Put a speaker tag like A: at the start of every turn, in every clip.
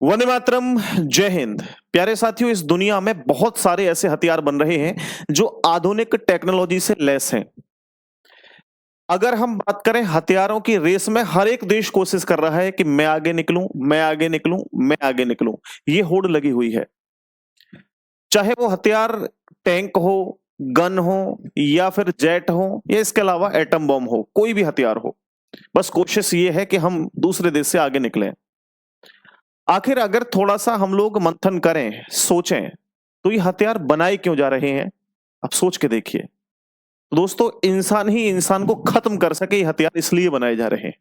A: वंदे मातरम। जय हिंद। प्यारे साथियों, इस दुनिया में बहुत सारे ऐसे हथियार बन रहे हैं जो आधुनिक टेक्नोलॉजी से लैस हैं। अगर हम बात करें हथियारों की रेस में, हर एक देश कोशिश कर रहा है कि मैं आगे निकलूं, मैं आगे निकलूं, मैं आगे निकलूं। ये होड़ लगी हुई है। चाहे वो हथियार टैंक हो, गन हो, या फिर जेट हो, या इसके अलावा एटम बॉम्ब हो, कोई भी हथियार हो। बस कोशिश ये है कि हम दूसरे देश से आगे निकलें। आखिर अगर थोड़ा सा हम लोग मंथन करें, सोचें, तो ये हथियार बनाए क्यों जा रहे हैं? अब सोच के देखिए। तो दोस्तों, इंसान ही इंसान को खत्म कर सके, ये हथियार इसलिए बनाए जा रहे हैं।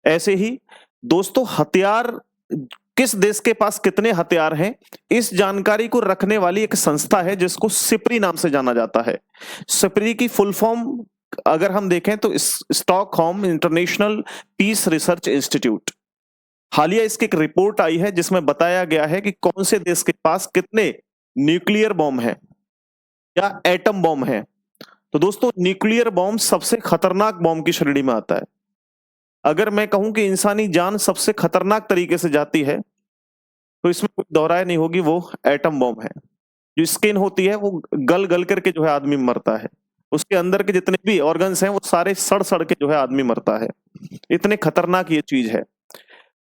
A: ऐसे ही दोस्तों, हथियार, किस देश के पास कितने हथियार हैं, इस जानकारी को रखने वाली एक संस्था है जिसको सिप्री नाम से जाना जाता है। सिप्री की फुल फॉर्म अगर हम देखें तो Stockholm international peace research institute. हालिया इसकी एक रिपोर्ट आई है जिसमें बताया गया है कि कौन से देश के पास कितने न्यूक्लियर बॉम्ब हैं या एटम बॉम्ब हैं। तो दोस्तों, न्यूक्लियर बॉम्ब सबसे खतरनाक बॉम्ब की श्रेणी में आता है। अगर मैं कहूं कि इंसानी जान सबसे खतरनाक तरीके से जाती है, तो इसमें कोई दोहराए नहीं होगी, वो एटम बॉम्ब है। जो स्किन होती है वो गल गल करके जो है आदमी मरता है। उसके अंदर के जितने भी ऑर्गन्स हैं वो सारे सड़ सड़ के जो है आदमी मरता है। इतने खतरनाक ये चीज है।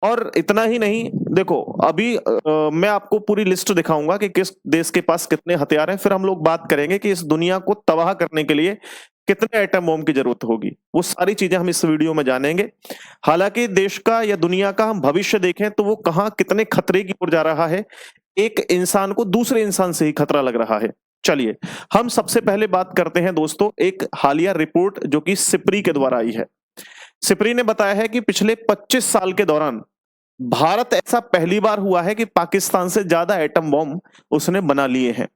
A: और इतना ही नहीं, देखो अभी मैं आपको पूरी लिस्ट दिखाऊंगा कि किस देश के पास कितने हथियार हैं। फिर हम लोग बात करेंगे कि इस दुनिया को तबाह करने के लिए कितने एटम बॉम्ब की जरूरत होगी। वो सारी चीजें हम इस वीडियो में जानेंगे। हालांकि देश का या दुनिया का हम भविष्य देखें तो वो कहाँ कितने खतरे की ओर जा रहा है। एक इंसान को दूसरे इंसान से ही खतरा लग रहा है। चलिए, हम सबसे पहले बात करते हैं दोस्तों एक हालिया रिपोर्ट जो कि सिप्री के द्वारा आई है। सिप्री ने बताया है कि पिछले 25 साल के दौरान भारत ऐसा पहली बार हुआ है कि पाकिस्तान से ज्यादा एटम बॉम्ब उसने बना लिए हैं।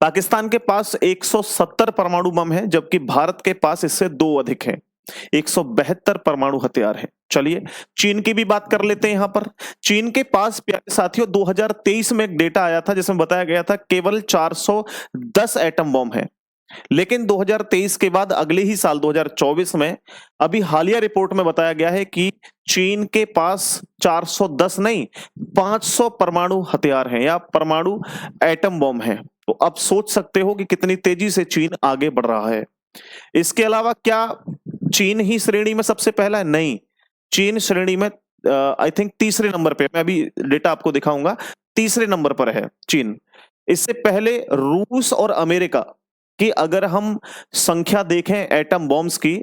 A: पाकिस्तान के पास 170 परमाणु बम हैं, जबकि भारत के पास इससे 2 अधिक हैं। 172 परमाणु हथियार हैं। चलिए, चीन की भी बात कर लेते हैं। यहां पर चीन के पास, प्यारे साथियों, 2023 में एक डेटा आया था जिसमें बताया गया था केवल 410 एटम बॉम्ब हैं। लेकिन 2023 के बाद अगले ही साल 2024 में अभी हालिया रिपोर्ट में बताया गया है कि चीन के पास 410 नहीं, 500 परमाणु हथियार हैं या परमाणु एटम बॉम्ब हैं। तो अब सोच सकते हो कि कितनी तेजी से चीन आगे बढ़ रहा है। इसके अलावा क्या चीन ही श्रेणी में सबसे पहला है? नहीं, चीन श्रेणी में आई थिंक तीसरे नंबर पे, मैं अभी डेटा आपको दिखाऊंगा, तीसरे नंबर पर है चीन। इससे पहले रूस और अमेरिका कि अगर हम संख्या देखें एटम बॉम्ब्स की,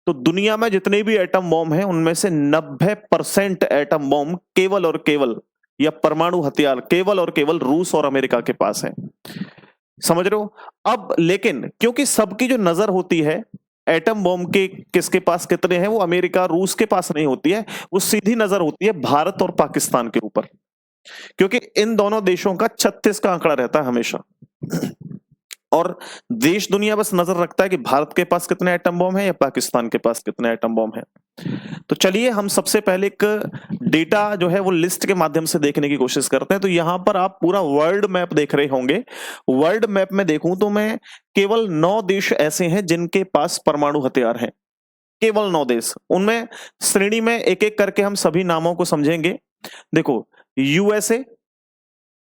A: तो दुनिया में जितने भी एटम बॉम्ब हैं उनमें से 90% एटम बॉम्ब केवल और केवल, या परमाणु हथियार केवल और केवल रूस और अमेरिका के पास है। समझ रहे हो? अब लेकिन क्योंकि सबकी जो नजर होती है एटम बॉम्ब के किसके पास कितने हैं, वो अमेरिका रूस के पास नहीं होती है, वो सीधी नजर होती है भारत और पाकिस्तान के ऊपर। क्योंकि इन दोनों देशों का 36 का आंकड़ा रहता है हमेशा। और देश दुनिया बस नजर रखता है कि भारत के पास कितने एटम बॉम्ब हैं या पाकिस्तान के पास कितने एटम बॉम्ब हैं। तो चलिए, हम सबसे पहले एक डेटा जो है वो लिस्ट के माध्यम से देखने की कोशिश करते हैं। तो यहां पर आप पूरा वर्ल्ड मैप देख रहे होंगे। वर्ल्ड मैप में देखूं तो मैं केवल 9 देश ऐसे हैं जिनके पास परमाणु हथियार हैं। केवल 9 देश। उनमें श्रेणी में एक एक करके हम सभी नामों को समझेंगे। देखो, यूएसए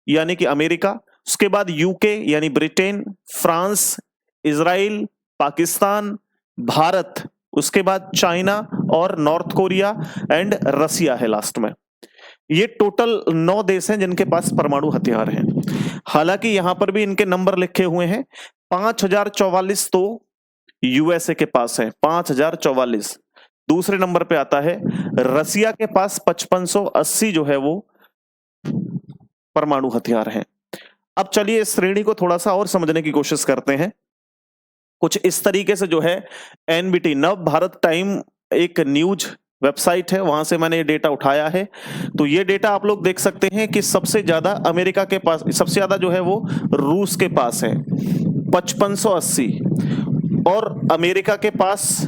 A: यानी कि अमेरिका, उसके बाद यूके यानी Britain, France, Israel, Pakistan, Bharat, उसके बाद चाइना और नॉर्थ कोरिया एंड रसिया है लास्ट में। ये टोटल 9 देश हैं जिनके पास परमाणु हथियार हैं। हालांकि यहां पर भी इनके नंबर लिखे हुए हैं। 5044 तो यूएसए के पास है, 5044। दूसरे नंबर पे आता है रसिया के पास 5580 जो है वो परमाणु हथियार हैं। अब चलिए इस श्रेणी को थोड़ा सा और समझने की कोशिश करते हैं। कुछ इस तरीके से जो है एनबीटी, नव भारत टाइम, एक न्यूज वेबसाइट है, वहां से मैंने ये डेटा उठाया है। तो ये डेटा आप लोग देख सकते हैं कि सबसे ज्यादा अमेरिका के पास, सबसे ज्यादा जो है वो रूस के पास है 5580, और अमेरिका के पास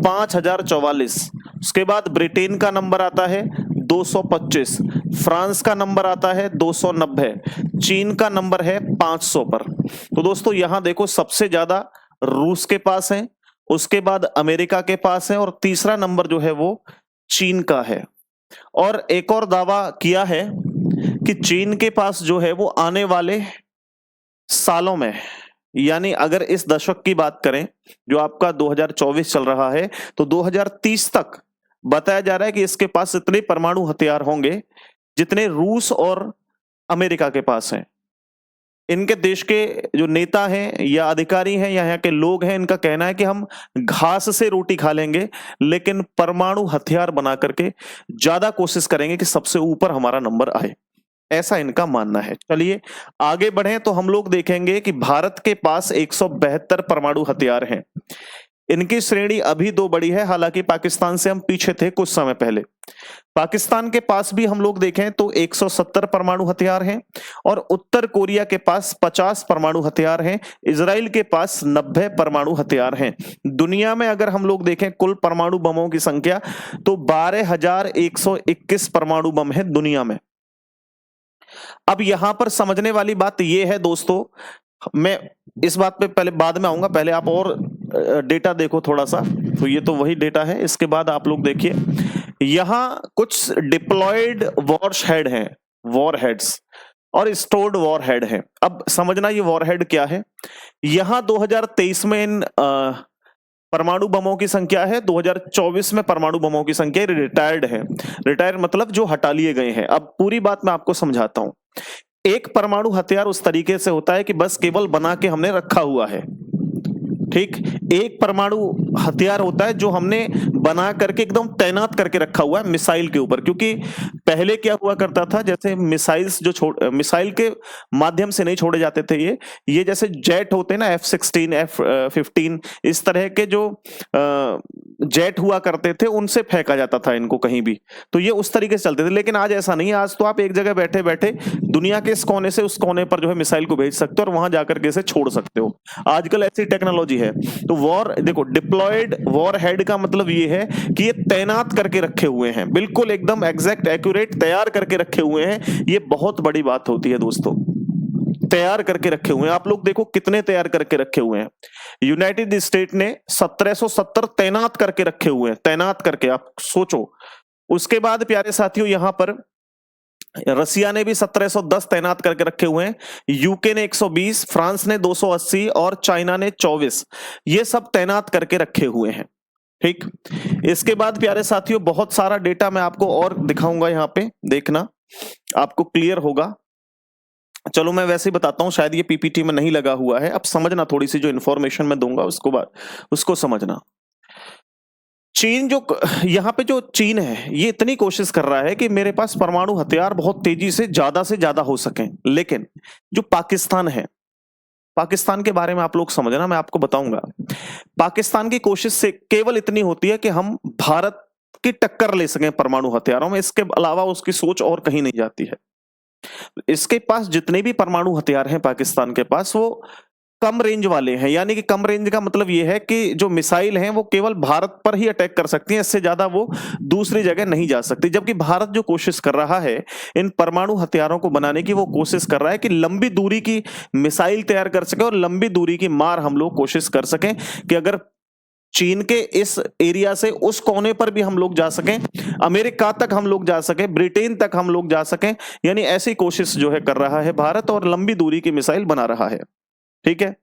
A: 5044। उसके बाद ब्रिटेन का नंबर आता है 225, फ्रांस का नंबर आता है 290, चीन का नंबर है 500 पर। तो दोस्तों यहां देखो, सबसे ज्यादा रूस के पास है, उसके बाद अमेरिका के पास है, और तीसरा नंबर जो है वो चीन का है। और एक और दावा किया है कि चीन के पास जो है वो आने वाले सालों में, यानी अगर इस दशक की बात करें जो आपका 2024 चल रहा है, तो 2030 तक बताया जा रहा है कि इसके पास इतने परमाणु हथियार होंगे जितने रूस और अमेरिका के पास हैं। इनके देश के जो नेता हैं या अधिकारी हैं या यहाँ के लोग हैं, इनका कहना है कि हम घास से रोटी खा लेंगे लेकिन परमाणु हथियार बना करके ज्यादा कोशिश करेंगे कि सबसे ऊपर हमारा नंबर आए, ऐसा इनका मानना है। चलिए आगे बढ़ें तो हम लोग देखेंगे कि भारत के पास 172 परमाणु हथियार हैं। इनकी श्रेणी अभी 2 बड़ी है, हालांकि पाकिस्तान से हम पीछे थे कुछ समय पहले। पाकिस्तान के पास भी हम लोग देखें तो 170 परमाणु हथियार हैं और उत्तर कोरिया के पास 50 परमाणु हथियार हैं, इजराइल के पास 90 परमाणु हथियार हैं। दुनिया में अगर हम लोग देखें कुल परमाणु बमों की संख्या तो 12,121 परमाणु बम है दुनिया में। अब यहां पर समझने वाली बात यह है दोस्तों, मैं इस बात पे पहले बाद में आऊंगा, पहले आप और डेटा देखो थोड़ा सा। तो ये तो वही डेटा है, इसके बाद आप लोग देखिए यहां कुछ डिप्लॉयड वॉरहेड हैं, वॉरहेड्स और स्टोर्ड वॉरहेड है। अब समझना ये वॉरहेड क्या है। यहां 2023 में इन परमाणु बमों की संख्या है, 2024 में परमाणु बमों की संख्या रिटायर्ड है। रिटायर मतलब जो हटा लिए गए हैं। अब पूरी बात मैं आपको समझाता हूं। एक परमाणु हथियार उस तरीके से होता है कि बस केवल बना के हमने रखा हुआ है, ठीक। एक परमाणु हथियार होता है जो हमने बना करके एकदम तैनात करके रखा हुआ है मिसाइल के ऊपर। क्योंकि पहले क्या हुआ करता था, जैसे मिसाइल्स जो मिसाइल के माध्यम से नहीं छोड़े जाते थे, ये जैसे जेट होते हैं ना, F-16 F-15 इस तरह के जो जेट हुआ करते थे उनसे फेंका जाता था इनको कहीं भी, तो ये उस तरीके से चलते थे। लेकिन आज ऐसा नहीं है। आज तो आप एक जगह बैठे बैठे दुनिया के इस कोने से उस कोने पर जो है मिसाइल को भेज सकते हो और वहां जाकर के इसे छोड़ सकते हो। आजकल ऐसी टेक्नोलॉजी है। तो वॉर देखो, डिप्लॉयड वॉर हेड का मतलब ये है कि ये तैनात करके रखे हुए हैं, बिल्कुल एकदम एग्जैक्ट एक्यूरेट तैयार करके रखे हुए हैं। ये बहुत बड़ी बात होती है दोस्तों, तैयार करके रखे हुए हैं। आप लोग देखो कितने तैयार करके रखे हुए हैं। यूनाइटेड स्टेट ने 1770 तैनात करके रखे हुए हैं, तैनात करके, आप सोचो। उसके बाद प्यारे साथियों यहां पर रसिया ने भी 1710 तैनात करके रखे हुए हैं, यूके ने 120, फ्रांस ने 280 और चाइना ने 24। ये सब तैनात करके रखे हुए हैं, ठीक। इसके बाद प्यारे साथियों बहुत सारा डेटा मैं आपको और दिखाऊंगा, यहां पे देखना आपको क्लियर होगा। चलो मैं वैसे ही बताता हूं, शायद ये पीपीटी में नहीं लगा हुआ है। अब समझना, थोड़ी सी जो इंफॉर्मेशन मैं दूंगा उसको समझना। चीन जो यहाँ पे जो चीन है ये इतनी कोशिश कर रहा है कि मेरे पास परमाणु हथियार बहुत तेजी से ज्यादा हो सकें। लेकिन जो पाकिस्तान है, पाकिस्तान के बारे में आप लोग समझना, मैं आपको बताऊंगा। पाकिस्तान की कोशिश से केवल इतनी होती है कि हम भारत की टक्कर ले सकें परमाणु हथियारों में, इसके अलावा उसकी सोच और कहीं नहीं जाती है। इसके पास जितने भी परमाणु हथियार हैं पाकिस्तान के पास, वो कम रेंज वाले हैं। यानी कि कम रेंज का मतलब यह है कि जो मिसाइल हैं वो केवल भारत पर ही अटैक कर सकती हैं, इससे ज्यादा वो दूसरी जगह नहीं जा सकती। जबकि भारत जो कोशिश कर रहा है इन परमाणु हथियारों को बनाने की, वो कोशिश कर रहा है कि लंबी दूरी की मिसाइल तैयार कर सके और लंबी दूरी की मार हम लोग कोशिश कर सकें कि अगर चीन के इस एरिया से उस कोने पर भी हम लोग जा सकें, अमेरिका तक हम लोग जा सकें, ब्रिटेन तक हम लोग जा सकें। यानी ऐसी कोशिश जो है कर रहा है भारत और लंबी दूरी की मिसाइल बना रहा है, ठीक है।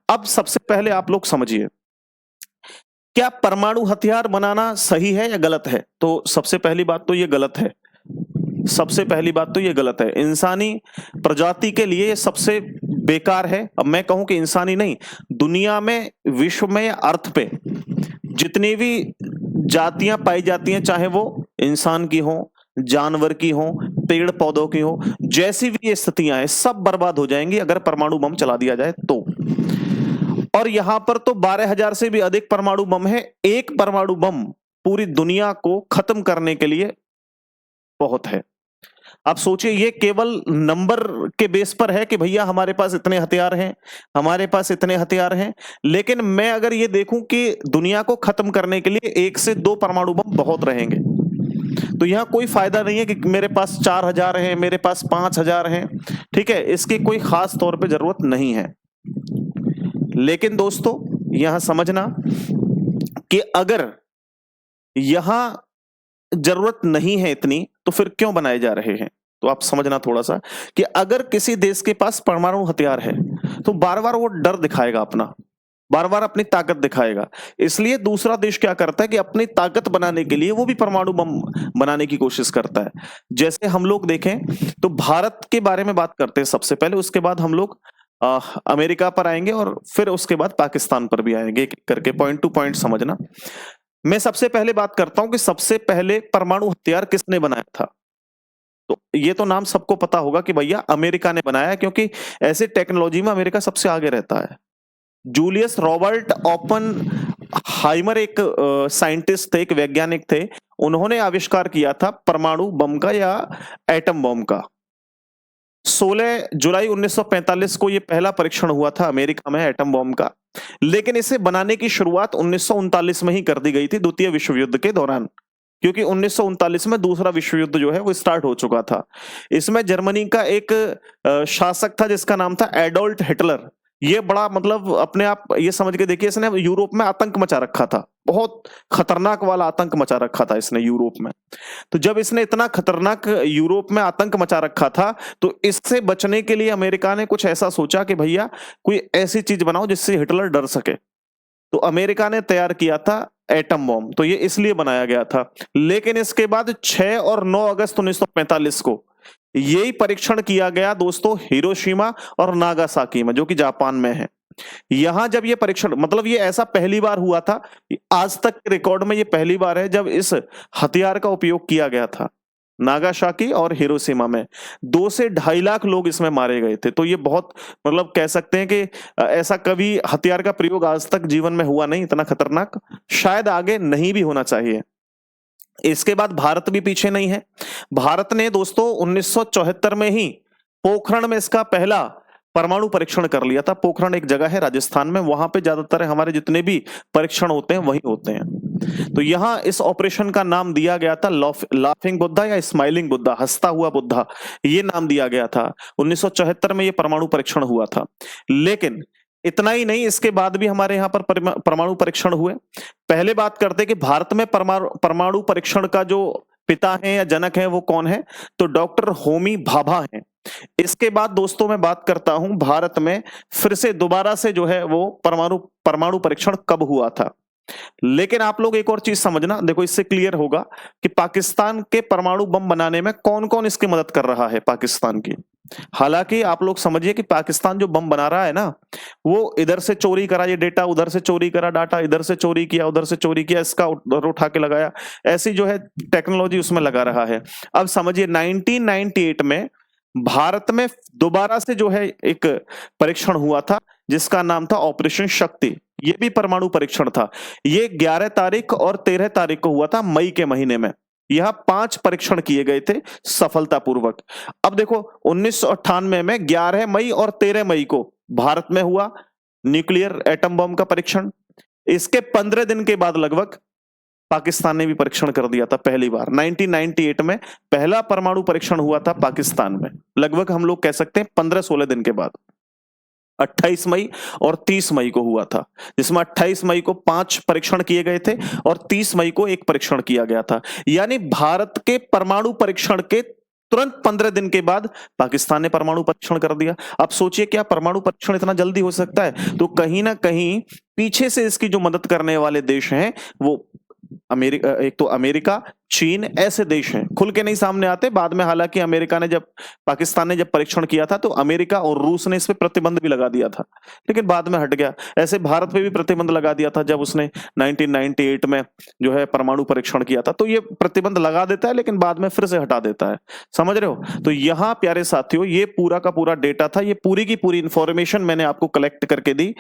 A: अब सबसे पहले आप लोग समझिए, क्या परमाणु हथियार बनाना सही है या गलत है? तो सबसे पहली बात तो ये गलत है। सबसे पहली बात तो ये गलत है। इंसानी प्रजाति के लिए सबसे बेकार है। अब मैं कहूं कि इंसानी नहीं, दुनिया में, विश्व में, अर्थ पे जितनी भी जातियां पाई जाती हैं, चाहे वो इंसान की हो, जानवर की हो, पेड़ पौधों की हो, जैसी भी ये स्थितियां हैं सब बर्बाद हो जाएंगी अगर परमाणु बम चला दिया जाए तो। और यहां पर तो 12,000 से भी अधिक परमाणु बम है। एक परमाणु बम पूरी दुनिया को खत्म करने के लिए बहुत है। आप सोचिए, ये केवल नंबर के बेस पर है कि भैया हमारे पास इतने हथियार हैं, हमारे पास इतने हथियार हैं। लेकिन मैं अगर ये देखूं कि दुनिया को खत्म करने के लिए 1 से 2 परमाणु बम बहुत रहेंगे, तो यहां कोई फायदा नहीं है कि मेरे पास 4,000 हैं, मेरे पास 5,000 हैं, ठीक है। इसकी कोई खास तौर पे जरूरत नहीं है। लेकिन दोस्तों यहां समझना कि अगर यहां जरूरत नहीं है इतनी, तो फिर क्यों बनाए जा रहे हैं? तो आप समझना थोड़ा सा कि अगर किसी देश के पास परमाणु हथियार है तो बार बार वो डर दिखाएगा अपना, बार बार अपनी ताकत दिखाएगा। इसलिए दूसरा देश क्या करता है कि अपनी ताकत बनाने के लिए वो भी परमाणु बम बनाने की कोशिश करता है। जैसे हम लोग देखें तो भारत के बारे में बात करते हैं सबसे पहले, उसके बाद हम लोग अमेरिका पर आएंगे और फिर उसके बाद पाकिस्तान पर भी आएंगे, एक एक करके पॉइंट टू पॉइंट समझना। मैं सबसे पहले बात करता हूं कि सबसे पहले परमाणु हथियार किसने बनाया था। तो ये तो नाम सबको पता होगा कि भैया अमेरिका ने बनाया है, क्योंकि ऐसे टेक्नोलॉजी में अमेरिका सबसे आगे रहता है। जूलियस रॉबर्ट ओपन हाइमर एक साइंटिस्ट थे, एक वैज्ञानिक थे। उन्होंने आविष्कार किया था परमाणु बम का या एटम बम का। 16 जुलाई 1945 को यह पहला परीक्षण हुआ था अमेरिका में एटम बम का, लेकिन इसे बनाने की शुरुआत 1939 में ही कर दी गई थी, द्वितीय विश्व युद्ध के दौरान, क्योंकि 1939 में दूसरा विश्व युद्ध जो है वो स्टार्ट हो चुका था। इसमें जर्मनी का एक शासक था जिसका नाम था एडोल्फ हिटलर। ये बड़ा मतलब अपने आप ये समझ के देखिए, इसने यूरोप में आतंक मचा रखा था, बहुत खतरनाक वाला आतंक मचा रखा था इसने यूरोप में। तो जब इसने इतना खतरनाक यूरोप में आतंक मचा रखा था, तो इससे बचने के लिए अमेरिका ने कुछ ऐसा सोचा कि भैया कोई ऐसी चीज बनाओ जिससे हिटलर डर सके। तो अमेरिका ने तैयार किया था एटम बम, तो ये इसलिए बनाया गया था। लेकिन इसके बाद 6 और 9 अगस्त 1945 को यही परीक्षण किया गया दोस्तों हिरोशिमा और नागासाकी में, जो कि जापान में है। यहां जब ये परीक्षण, मतलब ये ऐसा पहली बार हुआ था, आज तक के रिकॉर्ड में ये पहली बार है जब इस हथियार का उपयोग किया गया था। नागासाकी और हिरोशिमा में 2 से 2.5 लाख लोग इसमें मारे गए थे। तो ये बहुत मतलब कह सकते हैं कि ऐसा कभी हथियार का प्रयोग आज तक जीवन में हुआ नहीं, इतना खतरनाक, शायद आगे नहीं भी होना चाहिए। इसके बाद भारत भी पीछे नहीं है। भारत ने दोस्तों 1974 में ही पोखरण में इसका पहला परमाणु परीक्षण कर लिया था। पोखरण एक जगह है राजस्थान में, वहां पे ज्यादातर हमारे जितने भी परीक्षण होते हैं वही होते हैं। तो यहां इस ऑपरेशन का नाम दिया गया था लाफिंग बुद्धा या स्माइलिंग बुद्धा, हंसता हुआ बुद्धा, ये नाम दिया गया था। 1974 में ये परमाणु परीक्षण हुआ था। लेकिन इतना ही नहीं, इसके बाद भी हमारे यहाँ पर परमाणु परीक्षण हुए। पहले बात करते हैं कि भारत में परमाणु परीक्षण का जो पिता है या जनक है वो कौन है, तो डॉक्टर होमी भाभा हैं। इसके बाद दोस्तों मैं बात करता हूं भारत में फिर से दोबारा से जो है वो परमाणु परीक्षण कब हुआ था। लेकिन आप लोग एक और चीज समझना, देखो इससे क्लियर होगा कि पाकिस्तान के परमाणु बम बनाने में कौन कौन इसकी मदद कर रहा है पाकिस्तान की। हालांकि आप लोग समझिए कि पाकिस्तान जो बम बना रहा है ना, वो इधर से चोरी करा ये डेटा, उधर से चोरी करा डाटा, इधर से चोरी किया, उधर से चोरी किया, इसका उधर उठा के लगाया, ऐसी जो है टेक्नोलॉजी उसमें लगा रहा है। अब समझिए 1998 में भारत में दोबारा से जो है एक परीक्षण हुआ था जिसका नाम था ऑपरेशन शक्ति। ये भी परमाणु परीक्षण था। ये 11 तारीख और 13 तारीख को हुआ था, मई के महीने में। यह 5 परीक्षण किए गए थे सफलतापूर्वक। अब देखो 1998 में 11 मई और 13 मई को भारत में हुआ न्यूक्लियर एटम बम का परीक्षण। इसके 15 दिन के बाद लगभग पाकिस्तान ने भी परीक्षण कर दिया था पहली बार। 1998 में पहला परमाणु परीक्षण हुआ था पाकिस्तान में, लगभग हम लोग कह सकते हैं 15-16 दिन के बाद। 28 मई और 30 मई को हुआ था, जिसमें 28 मई को 5 परीक्षण किए गए थे और 30 मई को 1 परीक्षण किया गया था। यानी भारत के परमाणु परीक्षण के तुरंत 15 दिन के बाद पाकिस्तान ने परमाणु परीक्षण कर दिया। अब सोचिए क्या परमाणु परीक्षण इतना जल्दी हो सकता है? तो कहीं ना कहीं पीछे से इसकी जो मदद करने वाले देश हैं वो अमेरिका, एक तो अमेरिका, चीन, ऐसे देश हैं, खुल के नहीं सामने आते। बाद में हालांकि अमेरिका ने जब पाकिस्तान ने जब परीक्षण किया था तो अमेरिका और रूस ने इस पे प्रतिबंध भी लगा दिया था, लेकिन बाद में हट गया। ऐसे भारत पे भी प्रतिबंध लगा दिया था जब उसने 1998 में जो है परमाणु परीक्षण किया था। तो ये प्रतिबंध लगा देता है लेकिन बाद में फिर से हटा देता है, समझ रहे हो? तो यहाँ प्यारे साथियों ये पूरा का पूरा डेटा था, ये पूरी की पूरी इंफॉर्मेशन मैंने आपको कलेक्ट करके दी।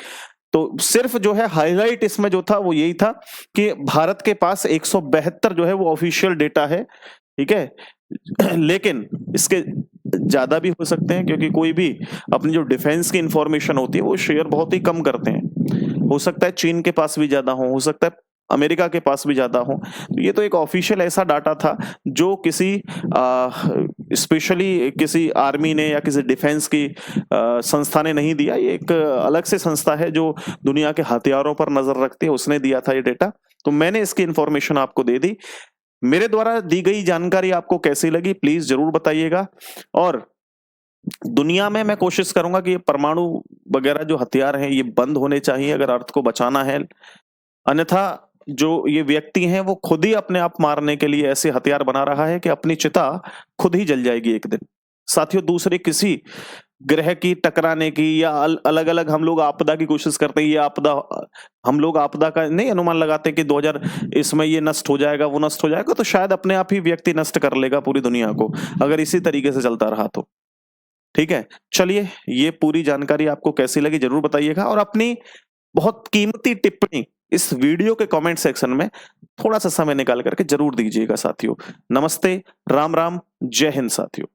A: तो सिर्फ जो है हाईलाइट इसमें जो था वो यही था कि भारत के पास 172 जो है वो ऑफिशियल डेटा है, ठीक है। लेकिन इसके ज्यादा भी हो सकते हैं, क्योंकि कोई भी अपनी जो डिफेंस की इंफॉर्मेशन होती है वो शेयर बहुत ही कम करते हैं। हो सकता है चीन के पास भी ज्यादा हो सकता है अमेरिका के पास भी ज्यादा हो। तो ये तो एक ऑफिशियल ऐसा डाटा था जो किसी स्पेशली किसी आर्मी ने या किसी डिफेंस की संस्था ने नहीं दिया। ये एक अलग से संस्था है जो दुनिया के हथियारों पर नजर रखती है, उसने दिया था ये डेटा। तो मैंने इसकी इंफॉर्मेशन आपको दे दी। मेरे द्वारा दी गई जानकारी आपको कैसी लगी प्लीज जरूर बताइएगा। और दुनिया में मैं कोशिश करूंगा कि ये परमाणु वगैरह जो हथियार हैं ये बंद होने चाहिए अगर अर्थ को बचाना है। अन्यथा जो ये व्यक्ति हैं वो खुद ही अपने आप मारने के लिए ऐसे हथियार बना रहा है कि अपनी चिता खुद ही जल जाएगी एक दिन। साथियों, दूसरे किसी ग्रह की टकराने की या अलग अलग हम लोग आपदा की कोशिश करते हैं। ये आपदा, हम लोग आपदा का नहीं अनुमान लगाते कि 2000 इसमें ये नष्ट हो जाएगा वो नष्ट हो जाएगा, तो शायद अपने आप ही व्यक्ति नष्ट कर लेगा पूरी दुनिया को अगर इसी तरीके से चलता रहा तो। ठीक है, चलिए, ये पूरी जानकारी आपको कैसी लगी जरूर बताइएगा और अपनी बहुत कीमती टिप्पणी इस वीडियो के कमेंट सेक्शन में थोड़ा सा समय निकाल करके जरूर दीजिएगा साथियों। नमस्ते, राम राम, जय हिंद साथियों।